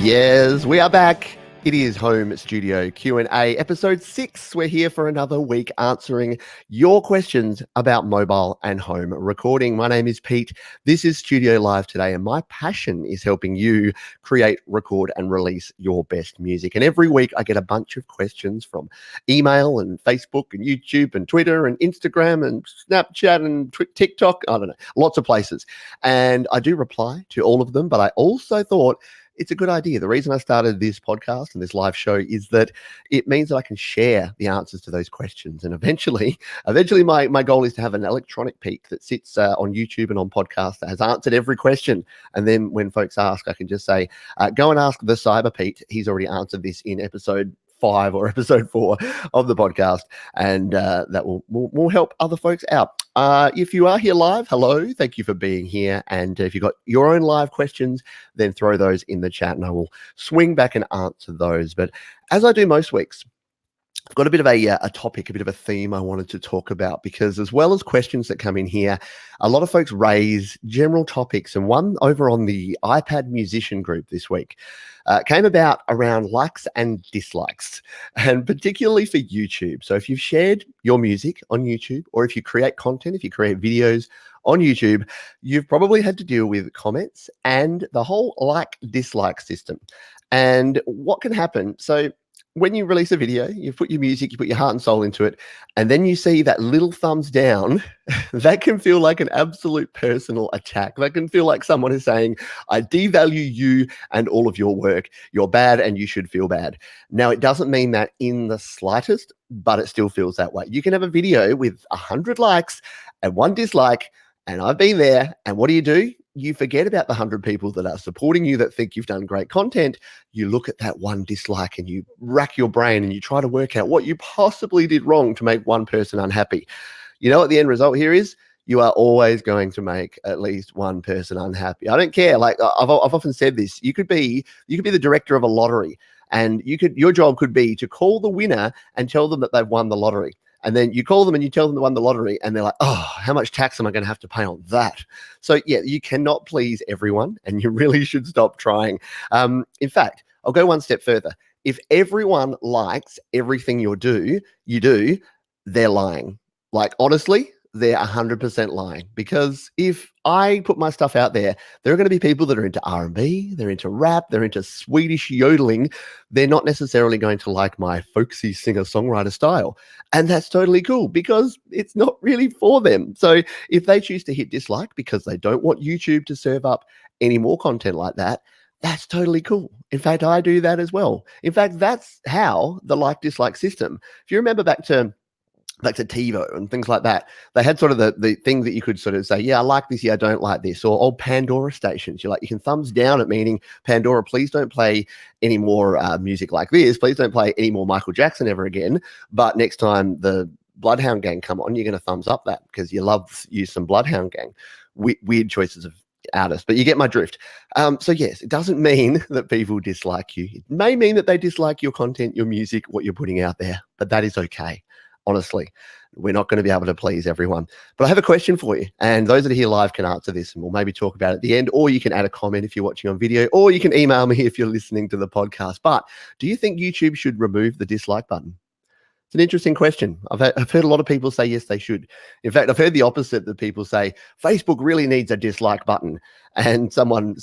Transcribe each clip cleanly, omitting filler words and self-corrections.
Yes, we are back. It is Home Studio Q&A, episode 6. We're here for another week answering your questions about mobile and home recording. My name is Pete. This is Studio Live today, and my passion is helping you create, record, and release your best music. And every week I get a bunch of questions from email and Facebook and YouTube and Twitter and Instagram and Snapchat and TikTok. I don't know, lots of places. And I do reply to all of them, but I also thought it's a good idea. The reason I started this podcast and this live show is that it means that I can share the answers to those questions. And eventually my goal is to have an electronic peak that sits on YouTube and on podcasts that has answered every question. And then when folks ask, I can just say, go and ask the Cyber Pete. He's already answered this in episode 5 or episode 4 of the podcast, and that will help other folks out. If you are here live, hello, thank you for being here. And if you've got your own live questions, then throw those in the chat and I will swing back and answer those. But as I do most weeks, I've got a bit of a topic, a bit of a theme I wanted to talk about, because as well as questions that come in here, a lot of folks raise general topics. And one over on the iPad musician group this week came about around likes and dislikes, and particularly for YouTube. So if you've shared your music on YouTube, or if you create content, if you create videos on YouTube, you've probably had to deal with comments and the whole like-dislike system. And what can happen? So when you release a video, you put your music, you put your heart and soul into it, and then you see that little thumbs down, that can feel like an absolute personal attack. That can feel like someone is saying, I devalue you and all of your work. You're bad and you should feel bad. Now, it doesn't mean that in the slightest, but it still feels that way. You can have a video with 100 likes and 1 dislike, and I've been there, and what do? You forget about the 100 people that are supporting you, that think you've done great content. You look at that 1 dislike and you rack your brain and you try to work out what you possibly did wrong to make one person unhappy. You know what the end result here is? You are always going to make at least one person unhappy. I don't care. Like I've often said this, you could be the director of a lottery, and your job could be to call the winner and tell them that they've won the lottery. And then you call them and you tell them they won the lottery, and they're like, oh, how much tax am I going to have to pay on that? So yeah, you cannot please everyone, and you really should stop trying. In fact, I'll go one step further. If everyone likes everything you do, they're lying. Like, honestly, they're 100% lying. Because if I put my stuff out there, there are going to be people that are into R&B, they're into rap, they're into Swedish yodeling. They're not necessarily going to like my folksy singer-songwriter style. And that's totally cool, because it's not really for them. So if they choose to hit dislike because they don't want YouTube to serve up any more content like that, that's totally cool. In fact, I do that as well. In fact, that's how the like-dislike system, if you remember back to TiVo and things like that, they had sort of the thing that you could sort of say, yeah, I like this, yeah, I don't like this. Or old Pandora stations, you can thumbs down it, meaning, Pandora, please don't play any more music like this. Please don't play any more Michael Jackson ever again. But next time the Bloodhound Gang come on, you're going to thumbs up that, because you love you some Bloodhound Gang. Weird choices of artists, but you get my drift. So yes, it doesn't mean that people dislike you. It may mean that they dislike your content, your music, what you're putting out there, but that is okay. Honestly, we're not going to be able to please everyone. But I have a question for you, and those that are here live can answer this, and we'll maybe talk about it at the end, or you can add a comment if you're watching on video, or you can email me if you're listening to the podcast. But do you think YouTube should remove the dislike button? It's an interesting question. I've heard a lot of people say yes, they should. In fact, I've heard the opposite, that people say Facebook really needs a dislike button. And someone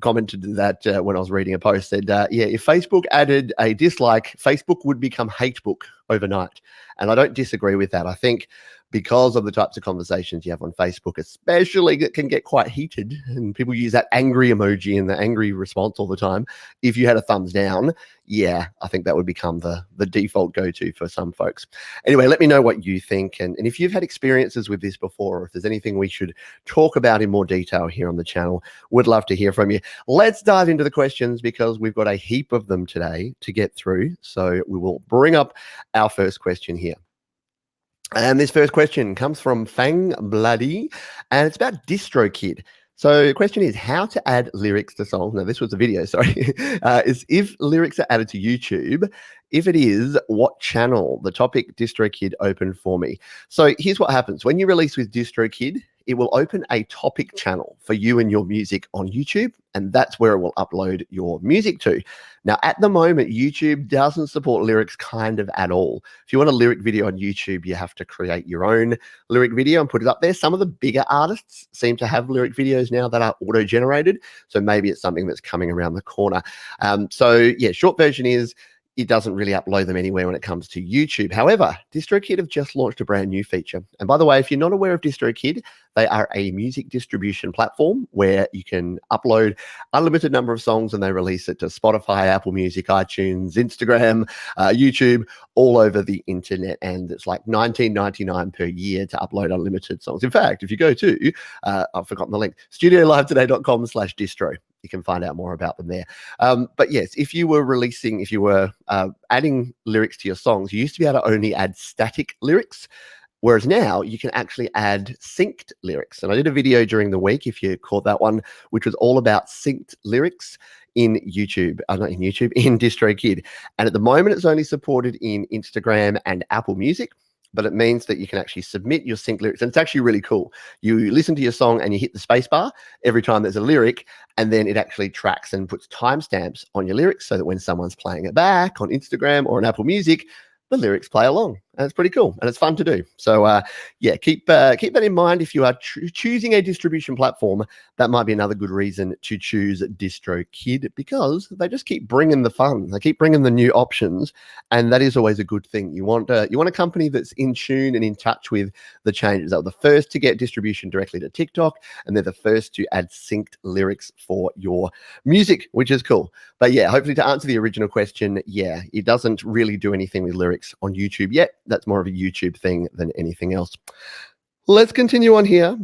commented that when I was reading a post, said, yeah, if Facebook added a dislike, Facebook would become hatebook overnight. And I don't disagree with that. I think because of the types of conversations you have on Facebook, especially, that can get quite heated, and people use that angry emoji and the angry response all the time. If you had a thumbs down, yeah, I think that would become the default go-to for some folks. Anyway, let me know what you think. And if you've had experiences with this before, or if there's anything we should talk about in more detail here on the channel, would love to hear from you. Let's dive into the questions, because we've got a heap of them today to get through. So we will bring up our first question here. And this first question comes from Fang Bloody, and it's about DistroKid. So the question is how to add lyrics to songs. No, this was a video, sorry. Is if lyrics are added to YouTube, if it is, what channel? The topic DistroKid opened for me. So here's what happens. When you release with DistroKid, it will open a topic channel for you and your music on YouTube, and that's where it will upload your music to. Now, at the moment, YouTube doesn't support lyrics kind of at all. If you want a lyric video on YouTube, you have to create your own lyric video and put it up there. Some of the bigger artists seem to have lyric videos now that are auto-generated, so maybe it's something that's coming around the corner. So yeah, short version is it doesn't really upload them anywhere when it comes to YouTube. However, DistroKid have just launched a brand new feature. And by the way, if you're not aware of DistroKid, they are a music distribution platform where you can upload unlimited number of songs and they release it to Spotify, Apple Music, iTunes, Instagram, YouTube, all over the internet. And it's like $19.99 per year to upload unlimited songs. In fact, if you go to, I've forgotten the link, studiolivetoday.com/distro. You can find out more about them there. But yes, if you were adding lyrics to your songs, you used to be able to only add static lyrics, whereas now you can actually add synced lyrics. And I did a video during the week, if you caught that one, which was all about synced lyrics in YouTube, not in YouTube, in DistroKid. And at the moment, it's only supported in Instagram and Apple Music. But it means that you can actually submit your sync lyrics. And it's actually really cool. You listen to your song and you hit the space bar every time there's a lyric, and then it actually tracks and puts timestamps on your lyrics so that when someone's playing it back on Instagram or on Apple Music, the lyrics play along. And it's pretty cool and it's fun to do. So yeah, keep that in mind. If you are choosing a distribution platform, that might be another good reason to choose DistroKid, because they just keep bringing the fun. They keep bringing the new options, and that is always a good thing. You want a company that's in tune and in touch with the changes. They're the first to get distribution directly to TikTok, and they're the first to add synced lyrics for your music, which is cool. But yeah, hopefully to answer the original question, yeah, it doesn't really do anything with lyrics on YouTube yet. That's more of a YouTube thing than anything else. Let's continue on here.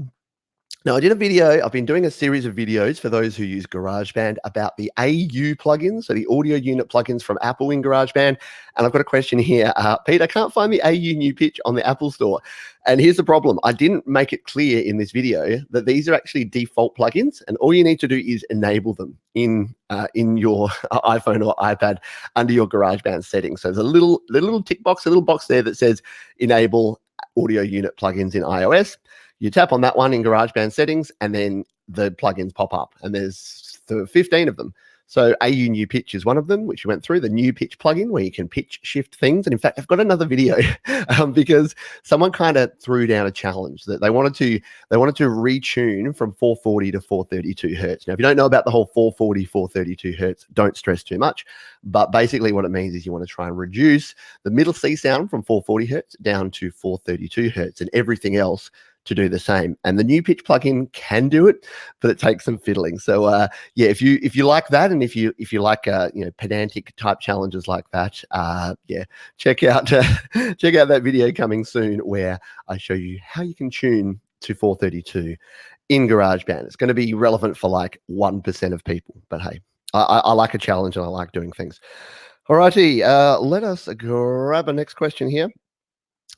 Now, I did a video. I've been doing a series of videos for those who use GarageBand about the AU plugins, so the audio unit plugins from Apple in GarageBand. And I've got a question here. Pete, I can't find the AU new pitch on the Apple Store. And here's the problem. I didn't make it clear in this video that these are actually default plugins, and all you need to do is enable them in your iPhone or iPad under your GarageBand settings. So there's a little tick box, a little box there that says enable audio unit plugins in iOS. You tap on that one in GarageBand settings, and then the plugins pop up, and there's 15 of them. So AU New Pitch is one of them, which we went through, the New Pitch plugin where you can pitch shift things. And in fact, I've got another video because someone kind of threw down a challenge that they wanted to retune from 440 to 432 hertz. Now, if you don't know about the whole 440, 432 hertz, don't stress too much. But basically what it means is you want to try and reduce the middle C sound from 440 hertz down to 432 hertz, and everything else to do the same. And the New Pitch plugin can do it, but it takes some fiddling. So yeah, if you like that, and if you like pedantic type challenges like that, yeah, check out that video coming soon where I show you how you can tune to 432 in GarageBand. It's going to be relevant for like 1% of people, but hey, I like a challenge and I like doing things. Alrighty, let us grab a next question here.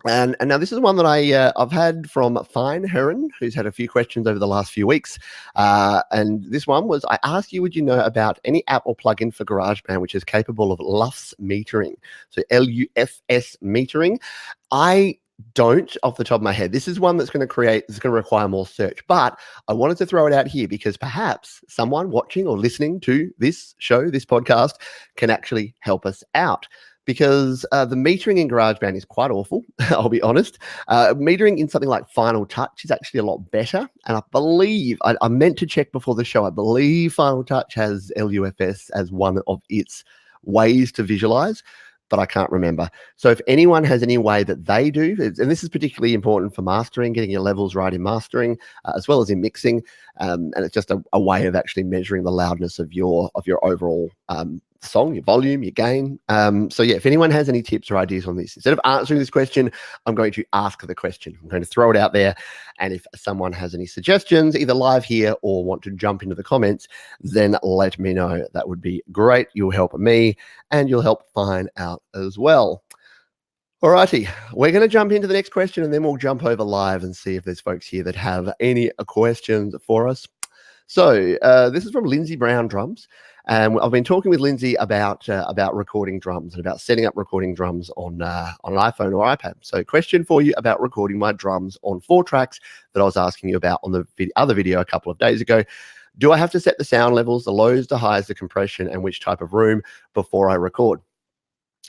And now this is one that I've had from Fine Heron, who's had a few questions over the last few weeks. And this one was, I asked you, would you know about any app or plugin for GarageBand which is capable of LUFS metering? So LUFS metering. I don't off the top of my head. This is one that's going to require more search, but I wanted to throw it out here because perhaps someone watching or listening to this show, this podcast, can actually help us out. Because the metering in GarageBand is quite awful, I'll be honest. Metering in something like Final Touch is actually a lot better. And I believe, I meant to check before the show, I believe Final Touch has LUFS as one of its ways to visualize, but I can't remember. So if anyone has any way that they do, and this is particularly important for mastering, getting your levels right in mastering, as well as in mixing, and it's just a way of actually measuring the loudness of your overall song, your volume, your gain. So yeah, if anyone has any tips or ideas on this, instead of answering this question, I'm going to ask the question. I'm going to throw it out there. And if someone has any suggestions, either live here or want to jump into the comments, then let me know. That would be great. You'll help me and you'll help Fine out as well. Alrighty, we're going to jump into the next question and then we'll jump over live and see if there's folks here that have any questions for us. So this is from Lindsay Brown Drums. And I've been talking with Lindsay about recording drums and about setting up recording drums on an iPhone or iPad. So, question for you about recording my drums on 4 tracks that I was asking you about on the other video a couple of days ago. Do I have to set the sound levels, the lows, the highs, the compression, and which type of room before I record?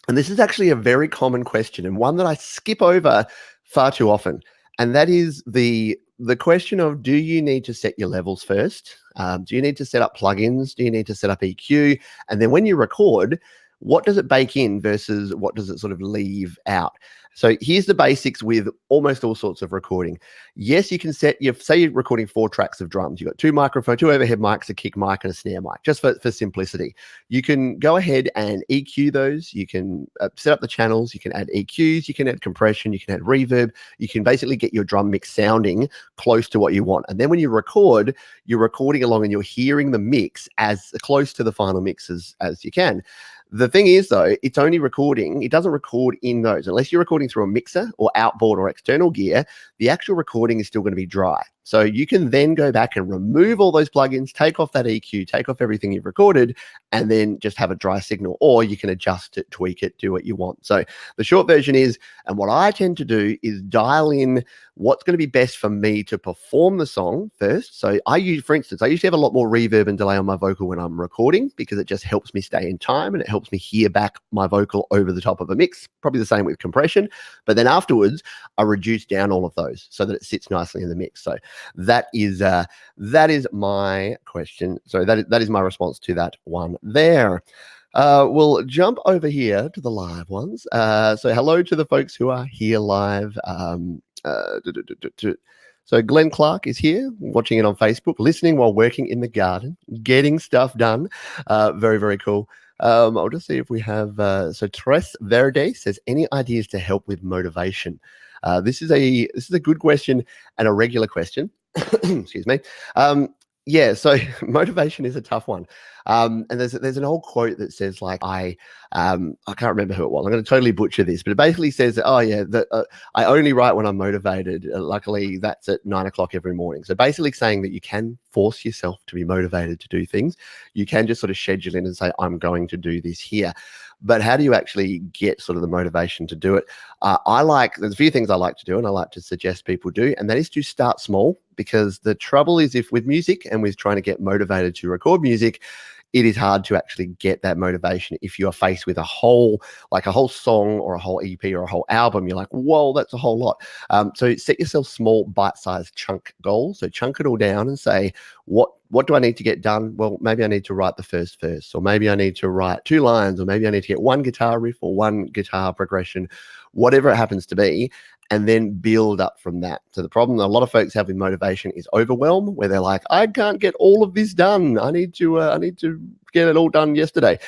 And this is actually a very common question and one that I skip over far too often. And that is the question of, do you need to set your levels first? Do you need to set up plugins? Do you need to set up EQ? And then when you record, what does it bake in versus what does it sort of leave out? So here's the basics with almost all sorts of recording. Yes, you can set your, say you're recording 4 tracks of drums. You've got 2 microphones, 2 overhead mics, a kick mic and a snare mic, just for simplicity. You can go ahead and EQ those. You can set up the channels. You can add EQs. You can add compression. You can add reverb. You can basically get your drum mix sounding close to what you want. And then when you record, you're recording along and you're hearing the mix as close to the final mix as you can. The thing is, though, it's only recording. It doesn't record in those. Unless you're recording through a mixer or outboard or external gear, the actual recording is still going to be dry. So you can then go back and remove all those plugins, take off that EQ, take off everything you've recorded, and then just have a dry signal. Or you can adjust it, tweak it, do what you want. So the short version is, and what I tend to do is dial in what's going to be best for me to perform the song first. So for instance, I usually have a lot more reverb and delay on my vocal when I'm recording because it just helps me stay in time and it helps me hear back my vocal over the top of a mix. Probably the same with compression. But then afterwards, I reduce down all of those so that it sits nicely in the mix. So that is my question. So that is my response to that one there. We'll jump over here to the live ones. So hello to the folks who are here live. So Glenn Clark is here, watching it on Facebook, listening while working in the garden, getting stuff done. Very, very cool. I'll just see if we have. So Tres Verde says, any ideas to help with motivation? This is a good question and a regular question. Excuse me. Yeah, so motivation is a tough one. And there's an old quote that says, like, I can't remember who it was. I'm going to totally butcher this, but it basically says that, I only write when I'm motivated. Luckily, that's at 9 o'clock every morning. So basically saying that you can force yourself to be motivated to do things. You can just sort of schedule in and say, I'm going to do this here. But how do you actually get sort of the motivation to do it? There's a few things I like to do and I like to suggest people do, and that is to start small, because the trouble is, if with music and with trying to get motivated to record music, it is hard to actually get that motivation if you are faced with a whole song or a whole EP or a whole album. You're like, whoa, that's a whole lot. So set yourself small bite-sized chunk goals. So chunk it all down and say, what do I need to get done? Well, maybe I need to write the first verse, or maybe I need to write 2 lines, or maybe I need to get 1 guitar riff or 1 guitar progression, whatever it happens to be, and then build up from that. So the problem that a lot of folks have with motivation is overwhelm, where they're like, I can't get all of this done. I need to get it all done yesterday.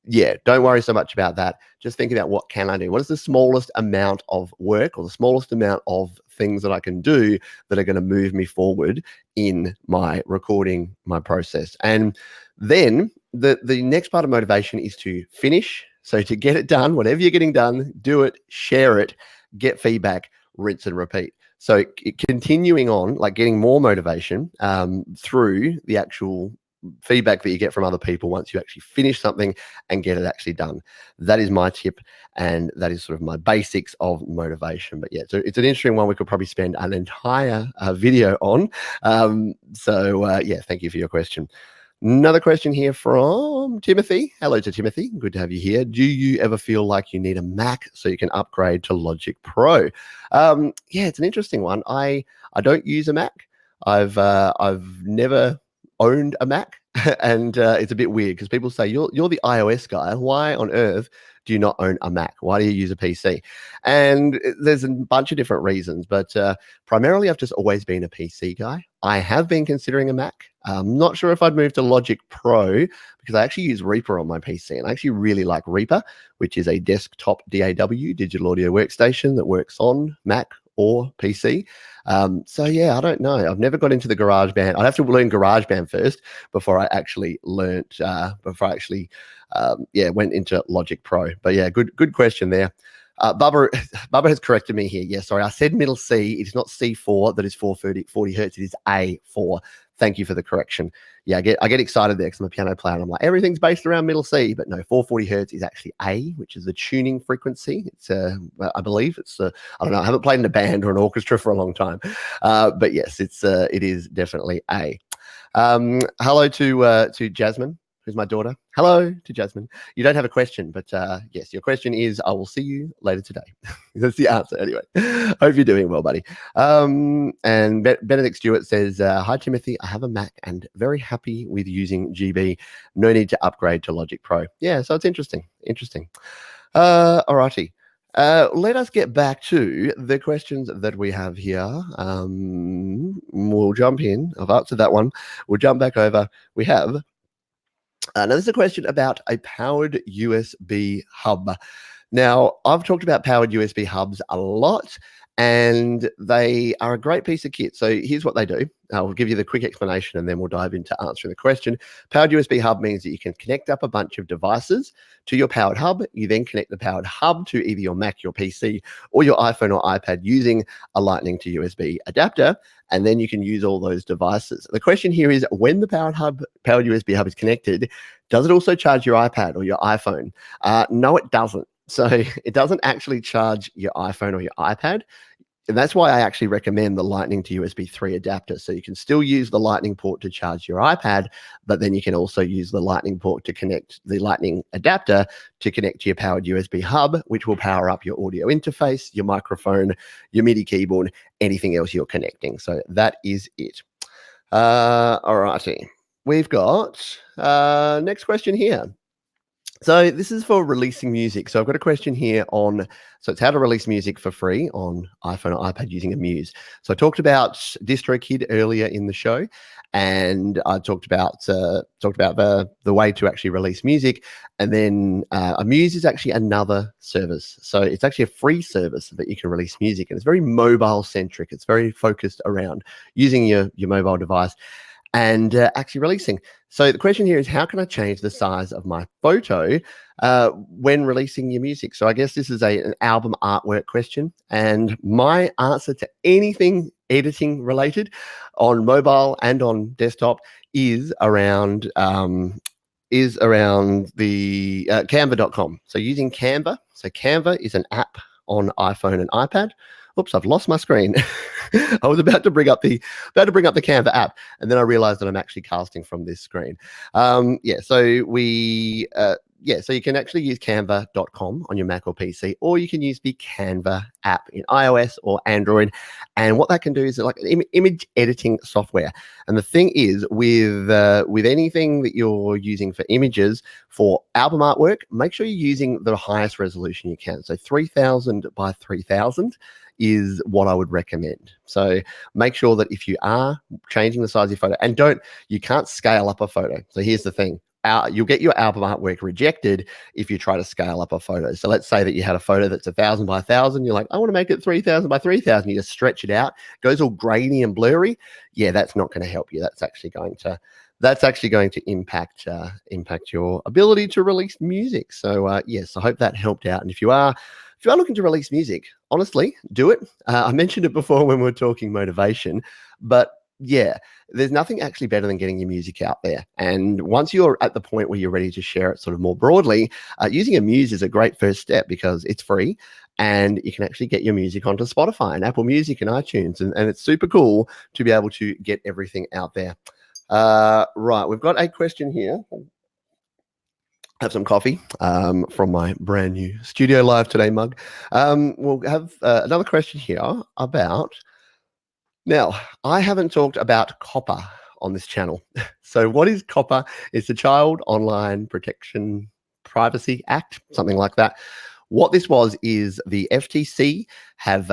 Yeah, don't worry so much about that. Just think about, what can I do? What is the smallest amount of work or the smallest amount of things that I can do that are going to move me forward in my recording, my process? And then the next part of motivation is to finish. So to get it done, whatever you're getting done, do it, share it, get feedback, rinse and repeat. So continuing on, like getting more motivation through the actual feedback that you get from other people once you actually finish something and get it actually done. That is my tip, and that is sort of my basics of motivation. But yeah, so it's an interesting one we could probably spend an entire video on. Yeah, thank you for your question. Another question here from Timothy. Hello to Timothy. Good to have you here. Do you ever feel like you need a Mac so you can upgrade to Logic Pro? Yeah, it's an interesting one. I don't use a Mac. I've never owned a Mac, and it's a bit weird because people say, you're the iOS guy. Why on earth do you not own a Mac? Why do you use a PC? And there's a bunch of different reasons, but primarily I've just always been a PC guy. I have been considering a Mac. I'm not sure if I'd move to Logic Pro because I actually use Reaper on my PC, and I actually really like Reaper, which is a desktop DAW, digital audio workstation that works on Mac or PC. So yeah, I don't know. I've never got into the GarageBand. I'd have to learn GarageBand first before I actually went into Logic Pro. But yeah, good question there. Bubba has corrected me here. Yeah, sorry, I said middle C. It is not C4 that is 440 hertz. It is A4 Thank you for the correction. Yeah, I get excited there because I'm a piano player and I'm like, everything's based around middle C, but no, 440 hertz is actually A, which is the tuning frequency. It's I believe it's I don't know, I haven't played in a band or an orchestra for a long time, but yes, it is definitely A. Hello to Jasmine, who's my daughter. Hello to Jasmine. You don't have a question, but yes, your question is, I will see you later today. That's the answer anyway. Hope you're doing well, buddy. And Benedict Stewart says, hi, Timothy. I have a Mac and very happy with using GB. No need to upgrade to Logic Pro. Yeah, so it's interesting. All righty. Let us get back to the questions that we have here. We'll jump in. I've answered that one. We'll jump back over. We have now this is a question about a powered USB hub. Now, I've talked about powered USB hubs a lot, and they are a great piece of kit. So here's what they do. I'll give you the quick explanation and then we'll dive into answering the question. Powered USB hub means that you can connect up a bunch of devices to your powered hub. You then connect the powered hub to either your Mac, your PC, or your iPhone or iPad using a Lightning to USB adapter, and then you can use all those devices. The question here is, when the powered USB hub is connected, does it also charge your iPad or your iPhone? No, it doesn't. So it doesn't actually charge your iPhone or your iPad. And that's why I actually recommend the Lightning to USB 3 adapter. So you can still use the Lightning port to charge your iPad, but then you can also use the Lightning port to connect the Lightning adapter to connect to your powered USB hub, which will power up your audio interface, your microphone, your MIDI keyboard, anything else you're connecting. So that is it. All righty. We've got next question here. So this is for releasing music. So I've got a question here so it's how to release music for free on iPhone or iPad using a Muse. So I talked about DistroKid earlier in the show, and I talked about the way to actually release music. And then a Muse is actually another service. So it's actually a free service that you can release music, and it's very mobile centric. It's very focused around using your mobile device and actually releasing. So the question here is, how can I change the size of my photo when releasing your music? So I guess this is an album artwork question, and my answer to anything editing related on mobile and on desktop is around the canva.com. So using Canva. So Canva is an app on iPhone and iPad. Oops, I've lost my screen. I was about to bring up the Canva app, and then I realized that I'm actually casting from this screen. So you can actually use canva.com on your Mac or PC, or you can use the Canva app in iOS or Android. And what that can do is like an image editing software. And the thing is, with anything that you're using for images for album artwork, make sure you're using the highest resolution you can. So 3000 by 3000 is what I would recommend. So make sure that if you are changing the size of your photo, and you can't scale up a photo. So here's the thing. You'll get your album artwork rejected if you try to scale up a photo. So let's say that you had a photo that's 1000 by 1000. You're like, I want to make it 3000 by 3000. You just stretch it out, goes all grainy and blurry. Yeah, that's not going to help you. That's actually going to impact your ability to release music. So yes, I hope that helped out. And if you are looking to release music, honestly, do it. I mentioned it before when we were talking motivation, but yeah, there's nothing actually better than getting your music out there. And once you're at the point where you're ready to share it sort of more broadly, using a Muse is a great first step because it's free and you can actually get your music onto Spotify and Apple Music and iTunes. And it's super cool to be able to get everything out there. Right, we've got a question here. Have some coffee from my brand new Studio Live Today mug. We'll have another question here about... Now, I haven't talked about COPPA on this channel. So what is COPPA? It's the Child Online Protection Privacy Act, something like that. What this is the FTC have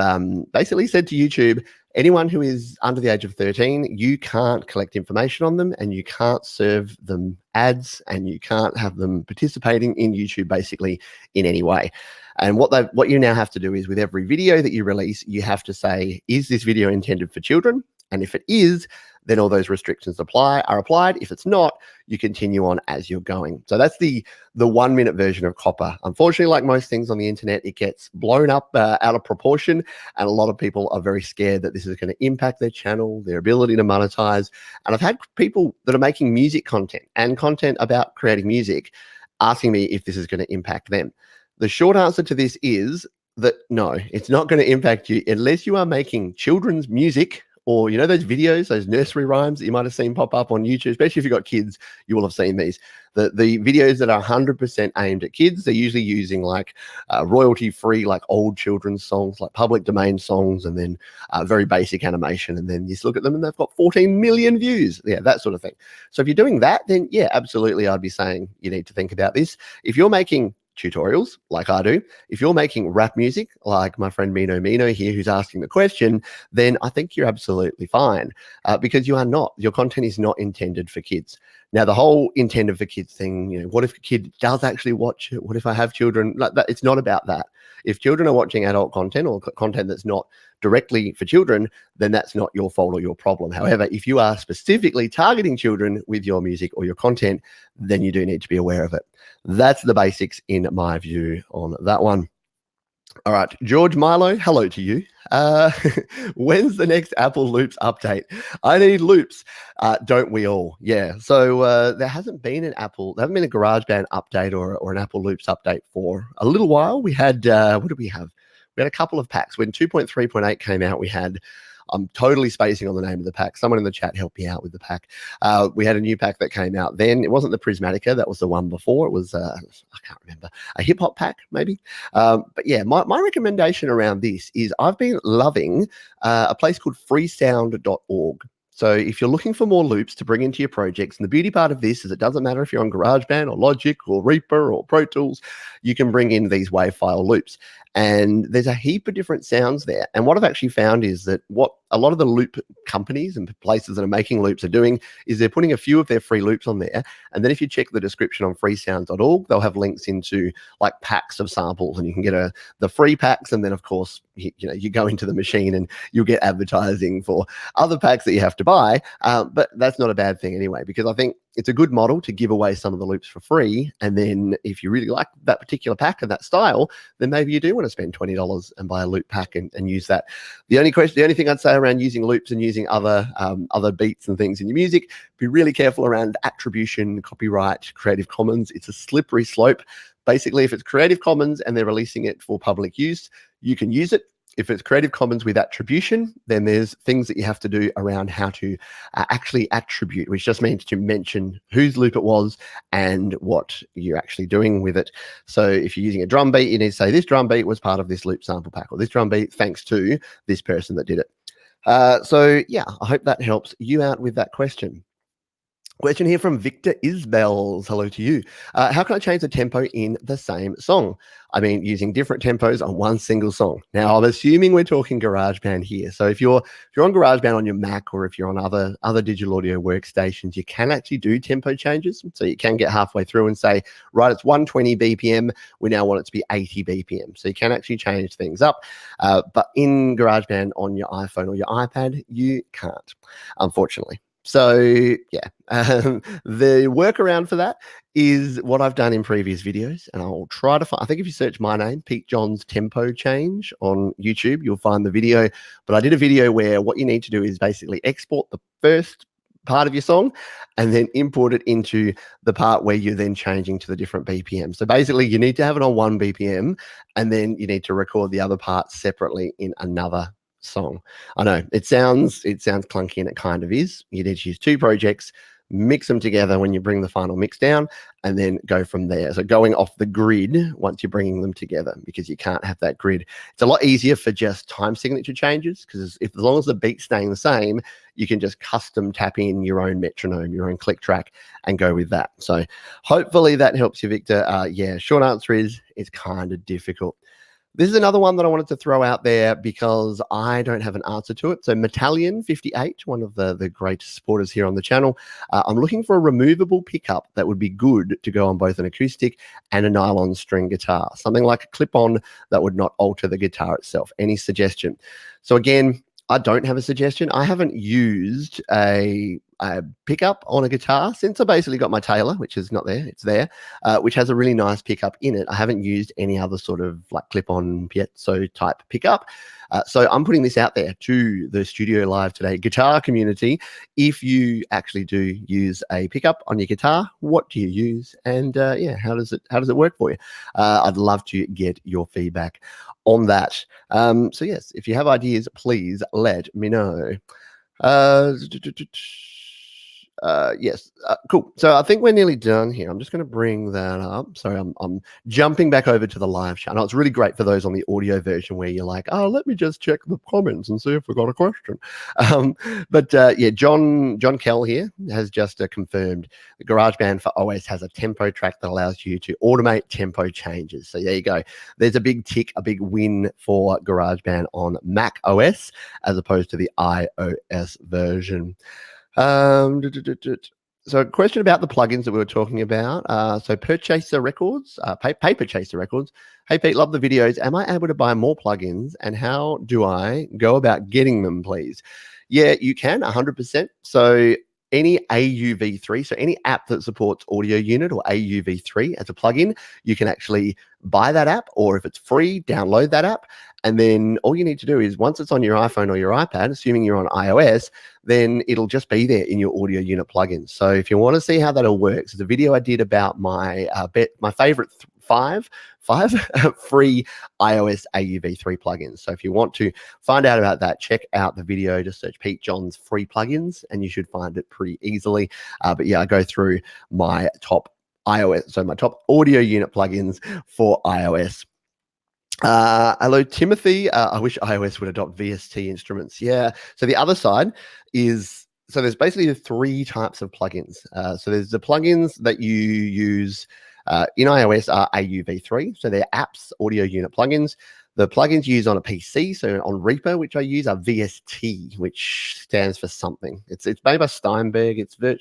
basically said to YouTube, anyone who is under the age of 13, you can't collect information on them and you can't serve them ads and you can't have them participating in YouTube basically in any way. And what you now have to do is with every video that you release, you have to say, is this video intended for children? And if it is, then all those restrictions are applied. If it's not, you continue on as you're going. So that's the 1 minute version of COPPA. Unfortunately, like most things on the internet, it gets blown up out of proportion, and a lot of people are very scared that this is going to impact their channel, their ability to monetize. And I've had people that are making music content and content about creating music asking me if this is going to impact them. The short answer to this is that no, it's not going to impact you unless you are making children's music, or you know those videos, those nursery rhymes that you might have seen pop up on YouTube, especially if you've got kids, you will have seen these. The videos that are 100% aimed at kids, they're usually using like royalty-free, like old children's songs, like public domain songs, and then very basic animation. And then you just look at them and they've got 14 million views. Yeah, that sort of thing. So if you're doing that, then yeah, absolutely, I'd be saying you need to think about this. If you're making tutorials like I do, if you're making rap music like my friend Mino here who's asking the question, then I think you're absolutely fine because you are not. Your content is not intended for kids. Now, the whole intended for kids thing, you know, what if a kid does actually watch it? What if I have children? Like that, it's not about that. If children are watching adult content or content that's not directly for children, then that's not your fault or your problem. However, if you are specifically targeting children with your music or your content, then you do need to be aware of it. That's the basics in my view on that one. All right, George Milo, hello to you. When's the next Apple Loops update? I need loops. Don't we all? Yeah. So there hasn't been a GarageBand update or an Apple Loops update for a little while. We had, what did we have? We had a couple of packs. When 2.3.8 came out, we had, I'm totally spacing on the name of the pack. Someone in the chat help me out with the pack. We had a new pack that came out then. It wasn't the Prismatica. That was the one before. It was, I can't remember, a hip hop pack maybe. But yeah, my recommendation around this is I've been loving a place called freesound.org. So if you're looking for more loops to bring into your projects, and the beauty part of this is it doesn't matter if you're on GarageBand or Logic or Reaper or Pro Tools, you can bring in these WAV file loops. And there's a heap of different sounds there. And what I've actually found is that what a lot of the loop companies and places that are making loops are doing is they're putting a few of their free loops on there. And then if you check the description on freesound.org, they'll have links into like packs of samples, and you can get the free packs. And then of course, you go into the machine and you'll get advertising for other packs that you have to buy. But that's not a bad thing anyway, because I think it's a good model to give away some of the loops for free. And then if you really like that particular pack and that style, then maybe you do want to spend $20 and buy a loop pack and use that. The only thing I'd say around using loops and using other beats and things in your music, be really careful around attribution, copyright, Creative Commons. It's a slippery slope. Basically, if it's Creative Commons and they're releasing it for public use, you can use it. If it's Creative Commons with attribution, then there's things that you have to do around how to actually attribute, which just means to mention whose loop it was and what you're actually doing with it. So if you're using a drum beat, you need to say this drum beat was part of this loop sample pack, or this drum beat thanks to this person that did it. So yeah, I hope that helps you out with that question. Question here from Victor Isbells. Hello to you. How can I change the tempo in the same song? I mean, using different tempos on one single song. Now, I'm assuming we're talking GarageBand here. So if you're on GarageBand on your Mac, or if you're on other digital audio workstations, you can actually do tempo changes. So you can get halfway through and say, right, it's 120 BPM. We now want it to be 80 BPM. So you can actually change things up. But in GarageBand on your iPhone or your iPad, you can't, unfortunately. So yeah, the workaround for that is what I've done in previous videos, and I'll try to find, I think if you search my name, Pete John's Tempo Change on YouTube, you'll find the video. But I did a video where what you need to do is basically export the first part of your song and then import it into the part where you're then changing to the different BPM. So basically you need to have it on 1 BPM, and then you need to record the other part separately in another song. I know it sounds clunky, and it kind of is. You need to use 2 projects, mix them together when you bring the final mix down, and then go from there. So going off the grid once you're bringing them together, because you can't have that grid. It's a lot easier for just time signature changes, because as long as the beat's staying the same, you can just custom tap in your own metronome, your own click track, and go with that. So hopefully that helps you, Victor. Yeah, short answer is it's kind of difficult. This is another one that I wanted to throw out there because I don't have an answer to it. So Metallion58, one of the great supporters here on the channel, I'm looking for a removable pickup that would be good to go on both an acoustic and a nylon string guitar, something like a clip-on that would not alter the guitar itself. Any suggestion? So again, I don't have a suggestion. I haven't used a pickup on a guitar since I basically got my Taylor, which is not there. It's there, which has a really nice pickup in it. I haven't used any other sort of like clip-on piezo type pickup. So I'm putting this out there to the Studio Live Today guitar community. If you actually do use a pickup on your guitar, what do you use? And yeah, how does it work for you? I'd love to get your feedback on that. So yes, if you have ideas, please let me know. Uh, yes, cool. So I think we're nearly done here. I'm just going to bring that up. Sorry, I'm jumping back over to the live chat. Now, it's really great for those on the audio version where you're like, oh, let me just check the comments and see if we got a question. But yeah, John Kell here has just confirmed the GarageBand for OS has a tempo track that allows you to automate tempo changes. So there you go. There's a big tick, a big win for GarageBand on Mac OS as opposed to the iOS version. So a question about the plugins that we were talking about. So Purchaser Records, Paper Chaser Records. Hey Pete, love the videos. Am I able to buy more plugins and how do I go about getting them, please? Yeah, you can 100%. So any AUV3, so any app that supports Audio Unit or AUV3 as a plugin, you can actually buy that app, or if it's free, download that app. And then all you need to do is once it's on your iPhone or your iPad, assuming you're on iOS, then it'll just be there in your Audio Unit plugins. So if you want to see how that all works, there's a video I did about my favorite five free iOS AUV3 plugins. So if you want to find out about that, check out the video. Just search Pete Johns free plugins and you should find it pretty easily. But yeah, I go through my top iOS, so my top Audio Unit plugins for iOS. Hello, Timothy. I wish iOS would adopt VST instruments. Yeah. So the other side is, so there's basically three types of plugins. So there's the plugins that you use in iOS are AUV3. So they're apps, Audio Unit plugins. The plugins you use on a PC, so on Reaper, which I use, are VST, which stands for something. It's made by Steinberg. It's I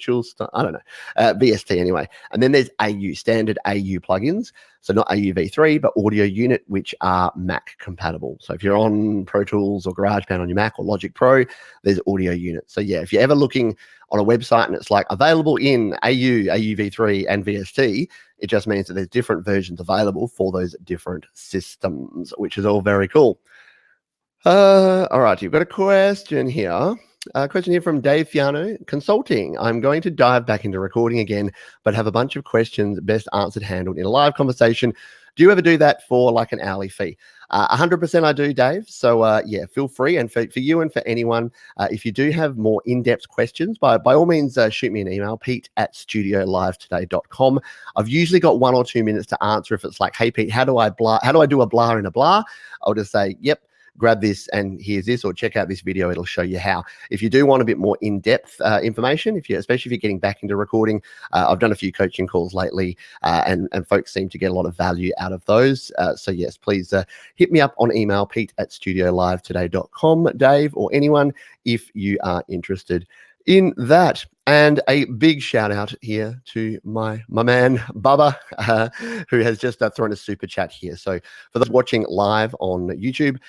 don't know, VST anyway. And then there's AU, standard AU plugins. So not AUV3, but Audio Unit, which are Mac compatible. So if you're on Pro Tools or GarageBand on your Mac or Logic Pro, there's Audio Unit. So yeah, if you're ever looking on a website and it's like available in AU, AUV3, and VST, it just means that there's different versions available for those different systems, which is all very cool. All right, you've got a question here. A question here from Dave Fiano, Consulting. I'm going to dive back into recording again, but have a bunch of questions best answered handled in a live conversation. Do you ever do that for like an hourly fee? 100% I do, Dave. So yeah, feel free. And for you and for anyone, if you do have more in-depth questions, by all means, shoot me an email, pete@studiolivetoday.com. I've usually got 1 or 2 minutes to answer. If it's like, hey, Pete, how do I do a blah in a blah? I'll just say, yep, grab this and here's this, or check out this video. It'll show you how. If you do want a bit more in-depth information, especially if you're getting back into recording, I've done a few coaching calls lately and folks seem to get a lot of value out of those. So yes, please hit me up on email, pete@studiolivetoday.com, Dave, or anyone if you are interested in that. And a big shout out here to my man Bubba, who has just thrown a super chat here. So for those watching live on YouTube,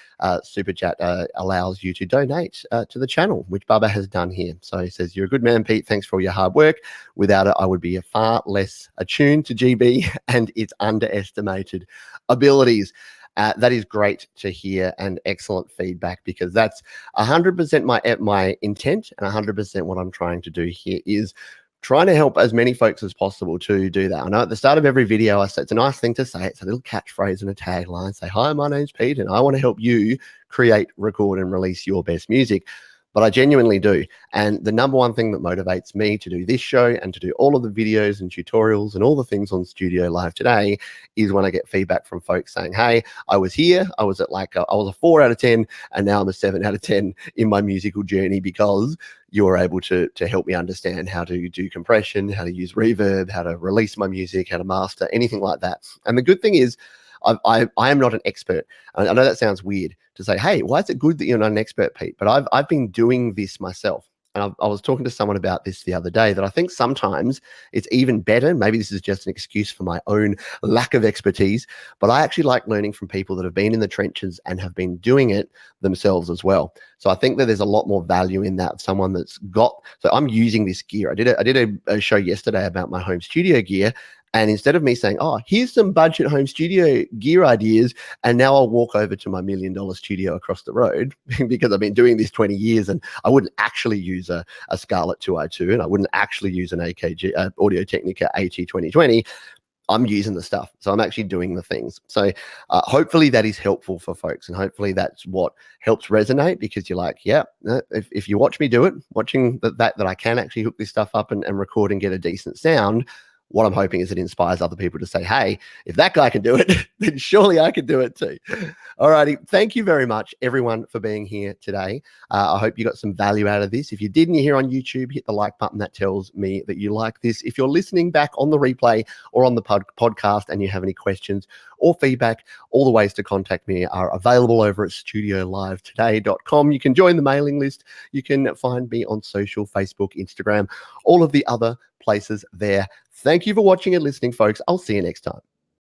super chat allows you to donate to the channel, which Bubba has done here. So he says, "You're a good man, Pete. Thanks for all your hard work. Without it, I would be far less attuned to GB and its underestimated abilities." That is great to hear and excellent feedback, because that's 100% my intent, and 100% what I'm trying to do here is trying to help as many folks as possible to do that. I know at the start of every video I say it's a nice thing to say. It's a little catchphrase and a tagline. Say, "Hi, my name's Pete and I want to help you create, record, and release your best music." But I genuinely do. And the number one thing that motivates me to do this show and to do all of the videos and tutorials and all the things on Studio Live Today is when I get feedback from folks saying, "Hey, I was here. I was at I was a 4 out of 10 and now I'm a 7 out of 10 in my musical journey because you were able to help me understand how to do compression, how to use reverb, how to release my music, how to master, anything like that." And the good thing is, I am not an expert. I know that sounds weird to say, "Hey, why is it good that you're not an expert, Pete?" But I've been doing this myself. and I was talking to someone about this the other day, that I think sometimes it's even better. Maybe this is just an excuse for my own lack of expertise, but I actually like learning from people that have been in the trenches and have been doing it themselves as well. So I think that there's a lot more value in that. Someone that's got, so I'm using this gear. I did a show yesterday about my home studio gear. And instead of me saying, oh, here's some budget home studio gear ideas, and now I'll walk over to my $1 million studio across the road because I've been doing this 20 years and I wouldn't actually use a Scarlett 2i2 and I wouldn't actually use an AKG Audio Technica AT2020. I'm using the stuff. So I'm actually doing the things. So hopefully that is helpful for folks. And hopefully that's what helps resonate, because you're like, yeah, if you watch me do it, watching that I can actually hook this stuff up and record and get a decent sound, what I'm hoping is it inspires other people to say, hey, if that guy can do it, then surely I can do it too. All righty. Thank you very much, everyone, for being here today. I hope you got some value out of this. If you did and you're here on YouTube, hit the like button. That tells me that you like this. If you're listening back on the replay or on the podcast and you have any questions or feedback, all the ways to contact me are available over at studiolivetoday.com. You can join the mailing list. You can find me on social, Facebook, Instagram, all of the other places there. Thank you for watching and listening, folks. I'll see you next time.